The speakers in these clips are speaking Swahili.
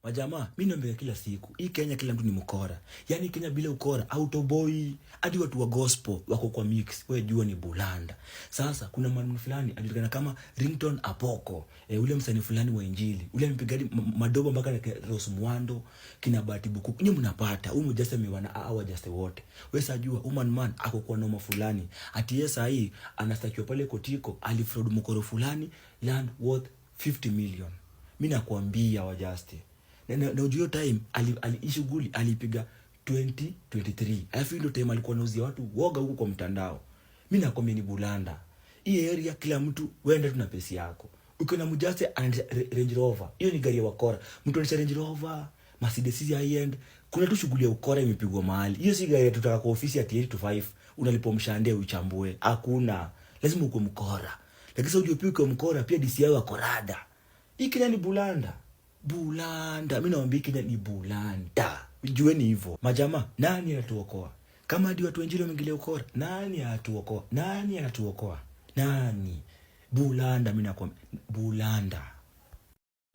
Majamaa, mimi naambia kila siku, hii Kenya kila mtu ni mkora. Yaani Kenya bila ukora, autoboy, hadi watu wa gospel wako kwa mix. Wewe jua ni bulanda. Sasa kuna manu fulani anajulikana kama Ringtone Apoko. Ule msanii fulani wa Injili. Ule amepiga madogo mpaka na Rose Muhando, kina Bahati Bukuku. Nyinyi mnapata, huyu just amewana hawa just wote. Wewe sajua man ako kwa noma fulani. Ati yeye saa hii anastakiwa pale kotiko, alifraud mkoro fulani, land worth 50 million. Mimi nakwambia wajaste. Na ujio time alishughuli alipiga 2023. Alafu ndio time alikuwa anauzia watu woga huko kwa mtandao. Mimi nakwambia ni bulanda. Hii area kila mtu wende tuna pesa yako. Ukiona mjaste Range Rover, hiyo ni gari ya wakora. Mtu anacha Range Rover, Mercedes high end, kuna tu shughuli ya ukora imepigwa mahali. Hiyo si gari tutaka kwa ofisi at 8 to 5 unalipo mshande uchambue. Hakuna. Lazima uko mkora. Lakini sasa ujue pia uko mkora pia DCI wa korada. Hii Kenya ni bulanda. Bulanda. Mimi naambia Kenya ni bulanda. Jueni hivyo. Majamaa, nani anatuokoa? Kama hadi watu wengine wameingilia ukora, nani anatuokoa? Nani anatuokoa? Nani? Bulanda, mimi nakwambia. Bulanda.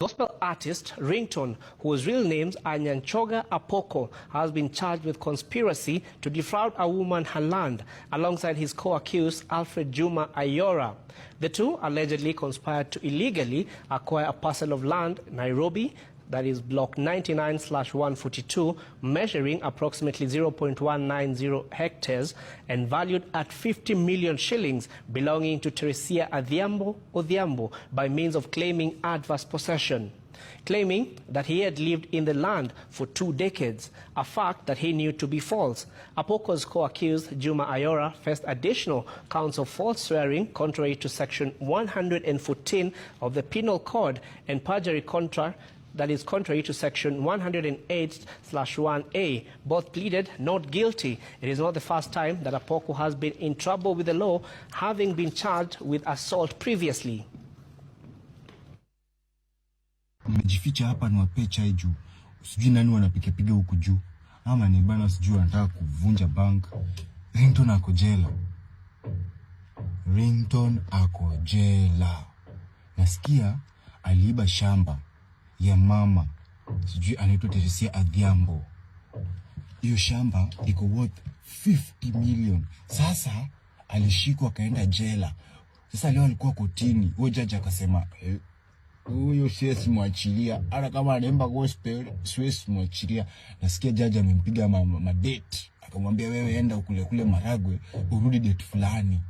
Gospel artist Ringtone, whose real names are Nyanchoga Apoko, has been charged with conspiracy to defraud a woman her land, alongside his co-accused Alfred Juma Ayora. The two allegedly conspired to illegally acquire a parcel of land in Nairobi, that is block 99/142, measuring approximately 0.190 hectares and valued at 50 million shillings, belonging to Teresia Odhiambo by means of claiming adverse possession, claiming that he had lived in the land for 2 decades, a fact that he knew to be false. Apoko's co-accused Juma Ayora faced additional counts of false swearing contrary to section 114 of the Penal Code and perjury that is contrary to section 108/1A. Both pleaded not guilty. It is not the first time that Apoko has been in trouble with the law, having been charged with assault previously. Nimejificha hapa ni wape chai juu. Sijui nani wanapiga huku juu. Ama ni bana sijui anataka kuvunja bank. Ringtone ako jela. Ringtone ako jela. Nasikia aliiba shamba ya mama sijui anaitwa Teresia Odhiambo. Hiyo shamba iko worth 50 million. Sasa alishikwa akaenda jela. Sasa leo alikuwa kotini. Huyo judge akasema huyo siwezi muachilia. Hata kama anaimba gospel siwezi muachilia. Nasikia judge amempiga madate. Akamwambia wewe enda kule Maragwe urudi date fulani.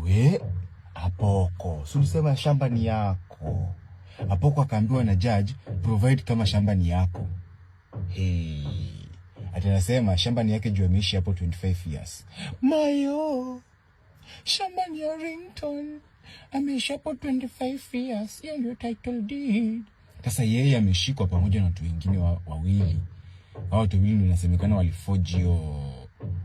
We Apoko, si ulisema shamba ni yako. Apoko akaambiwa na judge provide kama shamba ni yako. Atanasema shamba ni yake juu ameishi hapo 25 years. Mayo, shamba ni ya Ringtone ameishi hapo 25 years. Hiyo ndio title deed. Sasa yeye ameshikwa pamoja na watu wengine wawili. Hao watu wawili wanasemekana waliforge hiyo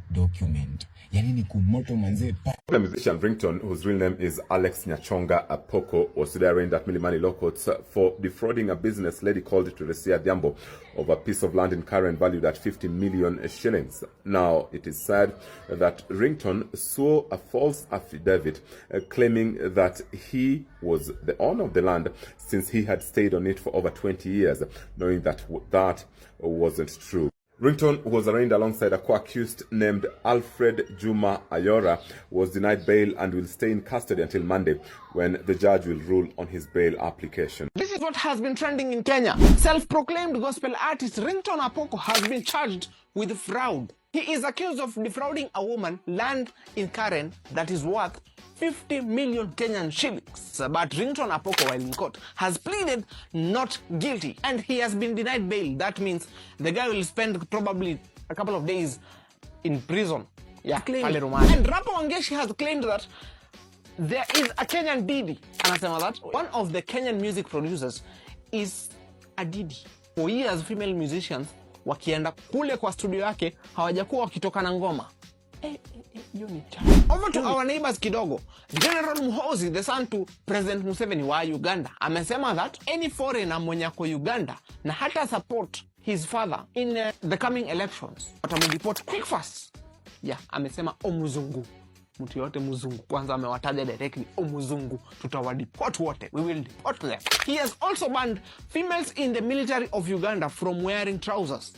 document. Yani ni kumoto manze. The musician Ringtone, whose real name is Alex Nyachonga Apoko, was today arraigned at Milimani Law Courts for defrauding a business lady called Teresia Odhiambo of a piece of land in Karen valued at 50 million shillings. Now, it is said that Ringtone swore a false affidavit claiming that he was the owner of the land since he had stayed on it for over 20 years, knowing that that wasn't true. Ringtone, who was arraigned alongside a co-accused named Alfred Juma Ayora, was denied bail and will stay in custody until Monday, when the judge will rule on his bail application. This is what has been trending in Kenya. Self-proclaimed gospel artist Ringtone Apoko has been charged with fraud. He is accused of defrauding a woman land in Karen that is worth 50 million Kenyan shillings. But Ringtone Apoko, while in court, has pleaded not guilty and he has been denied bail. That means the guy will spend probably a couple of days in prison. Yeah, and Rapper Wangeshi has claimed that there is a Kenyan Didi. Anasema that one of the Kenyan music producers is a Didi. For years, female musicians wakienda kule kwa studio yake hawajakuwa wakitoka na ngoma. Over to our neighbors kidogo. General Muhoozi, the son to President Museveni wa Uganda, amesema that any foreigner mwenye ako Uganda na hata support his father in the coming elections watamudeport quick fast. Yeah, amesema omuzungu. mtu yote mzungu. Kwanza amewataja directly, mzungu, tutawadeport wote. We will deport them. He has also banned females in the military of Uganda from wearing trousers.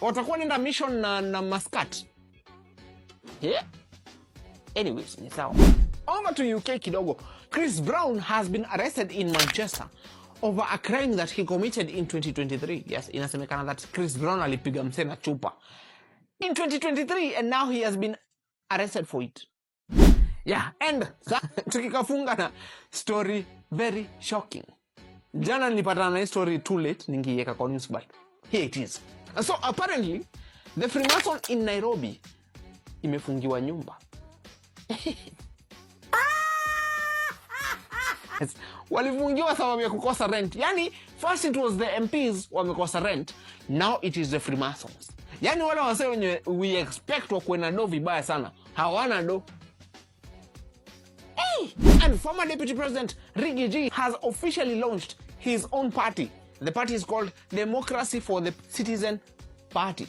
Watakuwa nenda mission na maskat. Yeah. Anyways, ni sawa. Over to UK kidogo. Chris Brown has been arrested in Manchester over a crime that he committed in 2023. Yes, inasemekana that Chris Brown alipiga msee na chupa in 2023, and now he has been arrested for it. Yeah, and tukikafunga na story very shocking. Jana nilipata na story too late, ningiweka kwa news, but here it is. And so apparently the Freemason in Nairobi imefungiwa nyumba. Walifungiwa sababu ya kukosa rent. Yani first it was the MPs wamekosa rent, now it is the Freemasons. Yani wale wasee wenye we expect wakuwe na do vibaya sana, hawana do. Hey! And former Deputy President Riggy G has officially launched his own party. The party is called Democracy for the Citizen Party.